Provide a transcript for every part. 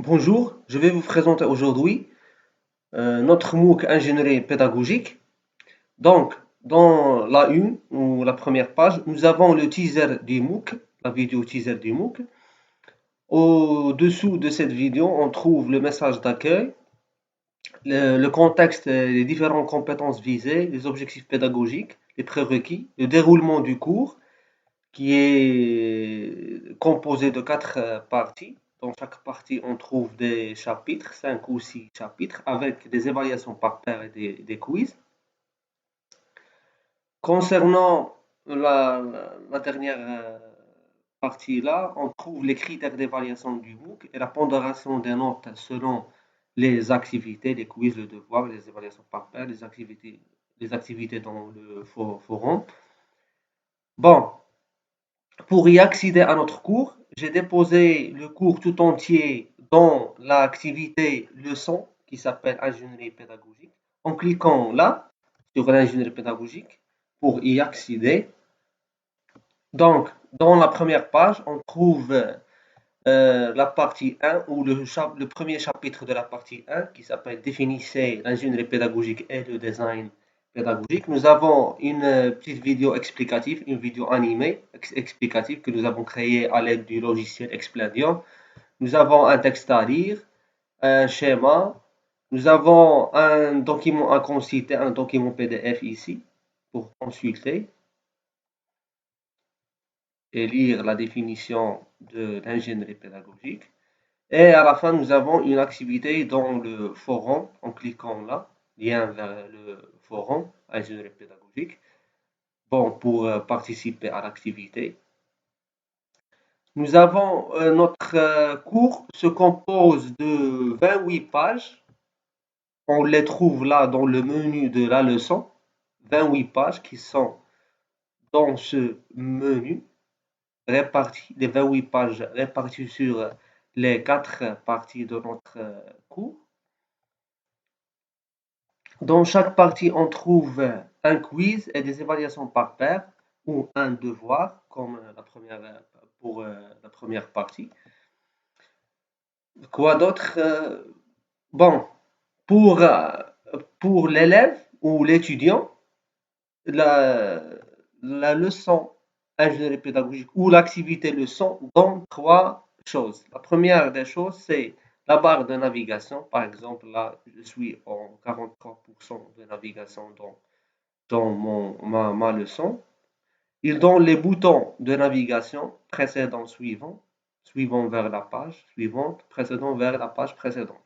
Bonjour, je vais vous présenter aujourd'hui notre MOOC ingénierie pédagogique. Donc, dans la une ou la première page, nous avons le teaser du MOOC, la vidéo teaser du MOOC. Au-dessous de cette vidéo, on trouve le message d'accueil, le contexte, les différentes compétences visées, les objectifs pédagogiques, les prérequis, le déroulement du cours qui est composé de quatre parties. Dans chaque partie, on trouve des chapitres, 5 ou 6 chapitres, avec des évaluations par pair et des quiz. Concernant la dernière partie là, on trouve les critères d'évaluation du MOOC et la pondération des notes selon les activités, les quiz, le devoir, les évaluations par pair, les activités dans le forum. Bon, pour y accéder à notre cours, j'ai déposé le cours tout entier dans l'activité leçon qui s'appelle ingénierie pédagogique. En cliquant là, sur l'ingénierie pédagogique, pour y accéder. Donc, dans la première page, on trouve la partie 1 ou le premier chapitre de la partie 1 qui s'appelle Définissez l'ingénierie pédagogique et le design pédagogique. Nous avons une petite vidéo explicative, une vidéo animée explicative que nous avons créée à l'aide du logiciel Explainium. Nous avons un texte à lire, un schéma. Nous avons un document à consulter, un document PDF ici pour consulter et lire la définition de l'ingénierie pédagogique. Et à la fin, nous avons une activité dans le forum, en cliquant là, lien vers le forum ingénierie pédagogique, bon, pour participer à l'activité. Nous avons notre cours se compose de 28 pages. On les trouve là dans le menu de la leçon. 28 pages qui sont dans ce menu, réparties, les 28 pages réparties sur les 4 parties de notre cours. Dans chaque partie, on trouve un quiz et des évaluations par pair ou un devoir, comme pour la première partie. Quoi d'autre? Bon, pour, pour l'élève ou l'étudiant, la, la leçon ingénierie pédagogique ou l'activité leçon donne trois choses. La première des choses, c'est la barre de navigation. Par exemple, là, je suis en 43% de navigation dans ma leçon. Il donne les boutons de navigation précédent, suivant, suivant vers la page suivante, précédent vers la page précédente.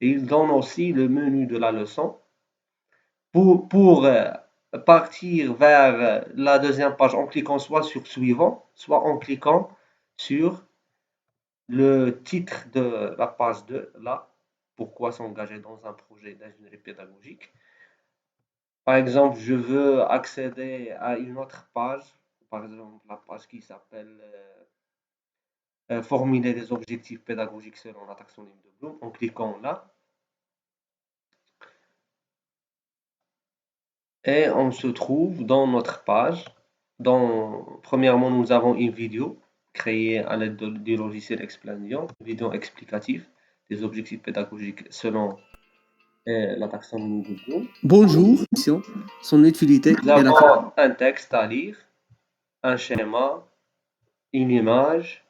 Et il donne aussi le menu de la leçon pour partir vers la deuxième page en cliquant soit sur suivant, soit en cliquant sur le titre de la page 2, là, pourquoi s'engager dans un projet d'ingénierie pédagogique. Par exemple, je veux accéder à une autre page, par exemple la page qui s'appelle Formuler des objectifs pédagogiques selon la taxonomie de Bloom, en cliquant là. Et on se trouve dans notre page. Premièrement, nous avons une vidéo créée à l'aide du logiciel Explainium, une vidéo explicative des objectifs pédagogiques selon la taxonomie de Bloom. Bonjour, son utilité Nous et la avons un texte à lire, un schéma, une image.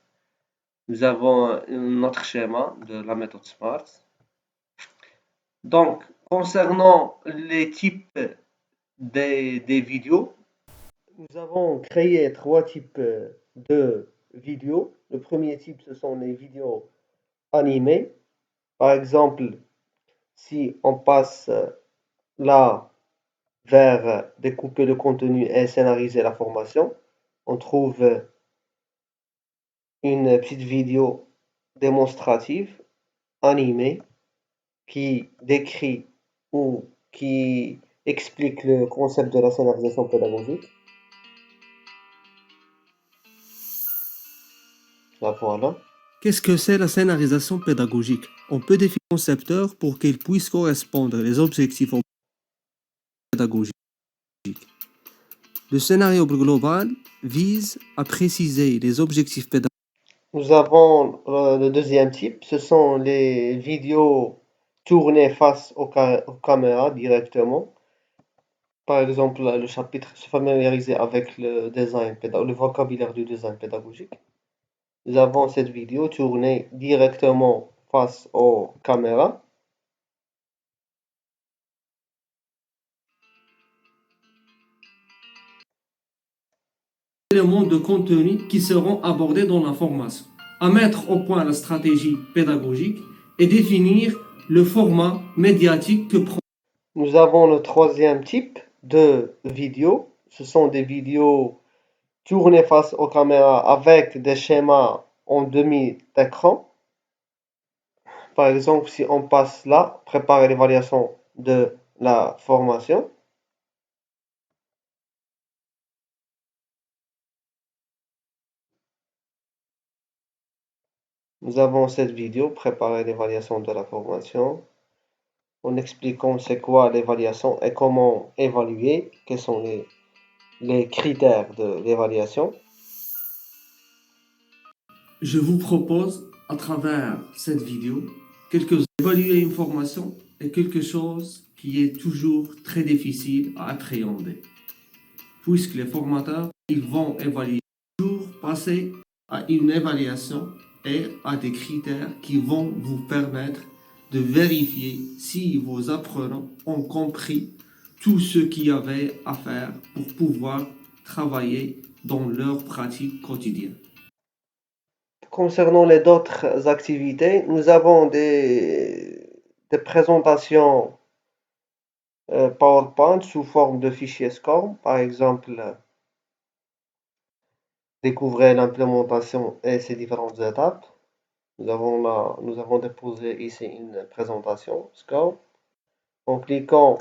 Nous avons notre schéma de la méthode SMART. Donc, concernant les types des vidéos, nous avons créé trois types de vidéos. Le premier type, ce sont les vidéos animées. Par exemple, si on passe là vers découper le contenu et scénariser la formation, on trouve une petite vidéo démonstrative animée qui décrit ou qui explique le concept de la scénarisation pédagogique. Là, voilà. Qu'est-ce que c'est la scénarisation pédagogique? On peut définir le concepteur pour qu'il puisse correspondre les objectifs pédagogiques. Le scénario global vise à préciser les objectifs pédagogiques Nous avons le deuxième type, ce sont les vidéos tournées face aux caméras directement. Par exemple, le chapitre se familiariser avec le vocabulaire du design pédagogique. Nous avons cette vidéo tournée directement face aux caméras. Éléments de contenu qui seront abordés dans la formation, à mettre au point la stratégie pédagogique et définir le format médiatique que prend. Nous avons le troisième type de vidéo. Ce sont des vidéos tournées face aux caméras avec des schémas en demi d'écran. Par exemple, si on passe là, préparer l'évaluation de la formation. Nous avons cette vidéo, préparer l'évaluation de la formation, en expliquant c'est quoi l'évaluation et comment évaluer, quels sont les critères de l'évaluation. Je vous propose, à travers cette vidéo, évaluer une formation est quelque chose qui est toujours très difficile à appréhender, puisque les formateurs, ils vont évaluer, toujours passer à une évaluation et à des critères qui vont vous permettre de vérifier si vos apprenants ont compris tout ce qu'il y avait à faire pour pouvoir travailler dans leur pratique quotidienne. Concernant les autres activités, nous avons des présentations PowerPoint sous forme de fichier SCORM. Par exemple, découvrir l'implémentation et ses différentes étapes. Nous avons déposé ici une présentation SCORM. En cliquant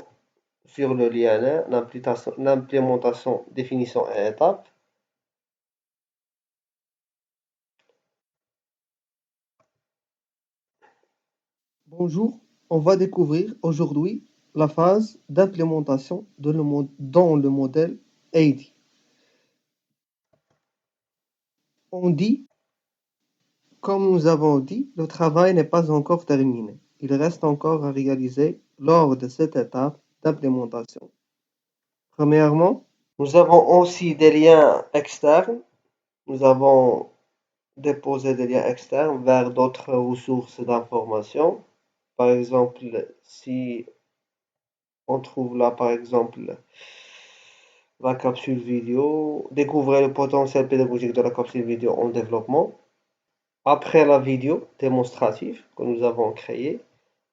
sur le lien, l'implémentation, définition et étapes. Bonjour, on va découvrir aujourd'hui la phase d'implémentation dans le modèle AD. On dit, comme nous avons dit, le travail n'est pas encore terminé. Il reste encore à réaliser lors de cette étape d'implémentation. Premièrement, nous avons aussi des liens externes. Nous avons déposé des liens externes vers d'autres ressources d'information. Par exemple, si on trouve là, par exemple, la capsule vidéo, découvrir le potentiel pédagogique de la capsule vidéo en développement. Après la vidéo démonstrative que nous avons créée,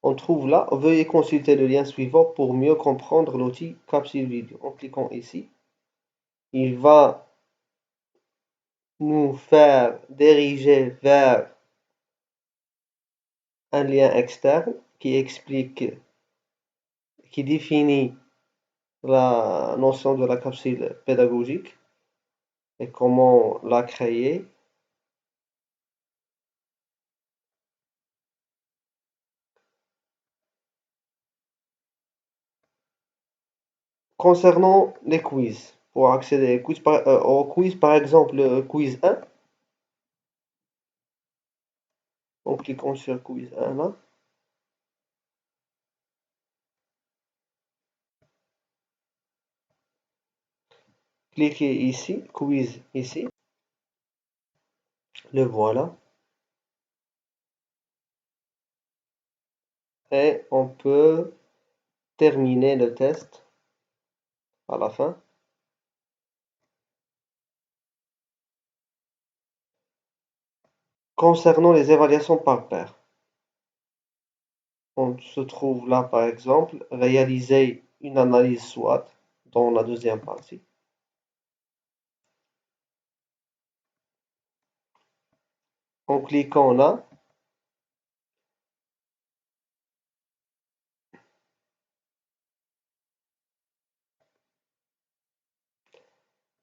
on trouve là, veuillez consulter le lien suivant pour mieux comprendre l'outil capsule vidéo. En cliquant ici, il va nous faire diriger vers un lien externe qui explique, qui définit la notion de la capsule pédagogique et comment la créer. Concernant les quiz, pour accéder au quiz, par exemple, le quiz 1, en cliquant sur quiz 1 là, cliquez ici, quiz ici, le voilà, et on peut terminer le test à la fin. Concernant les évaluations par pair, on se trouve là par exemple, réaliser une analyse SWOT dans la deuxième partie. En cliquant là,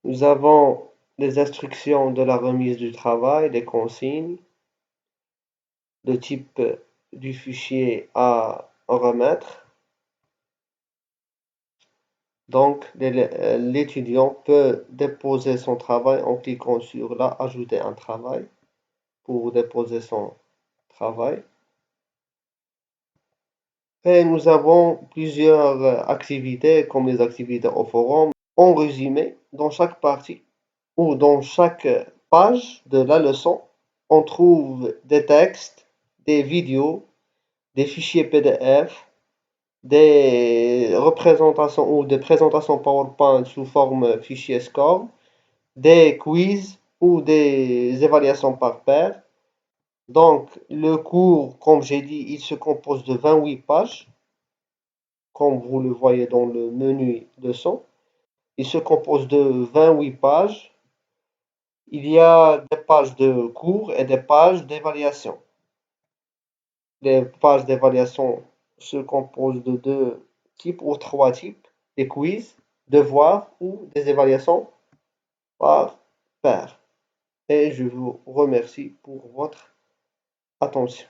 nous avons les instructions de la remise du travail, les consignes, le type du fichier à remettre. Donc, l'étudiant peut déposer son travail en cliquant sur là, ajouter un travail. pour déposer son travail. Et nous avons plusieurs activités, comme les activités au forum. En résumé, dans chaque partie ou dans chaque page de la leçon, on trouve des textes, des vidéos, des fichiers PDF, des représentations ou des présentations PowerPoint sous forme fichier SCORM, des quiz ou des évaluations par pair. Donc, le cours, comme j'ai dit, il se compose de 28 pages, comme vous le voyez dans le menu leçon. Il se compose de 28 pages. Il y a des pages de cours et des pages d'évaluation. Les pages d'évaluation se composent de deux types ou trois types, des quiz, devoirs ou des évaluations par pair. Et je vous remercie pour votre attention.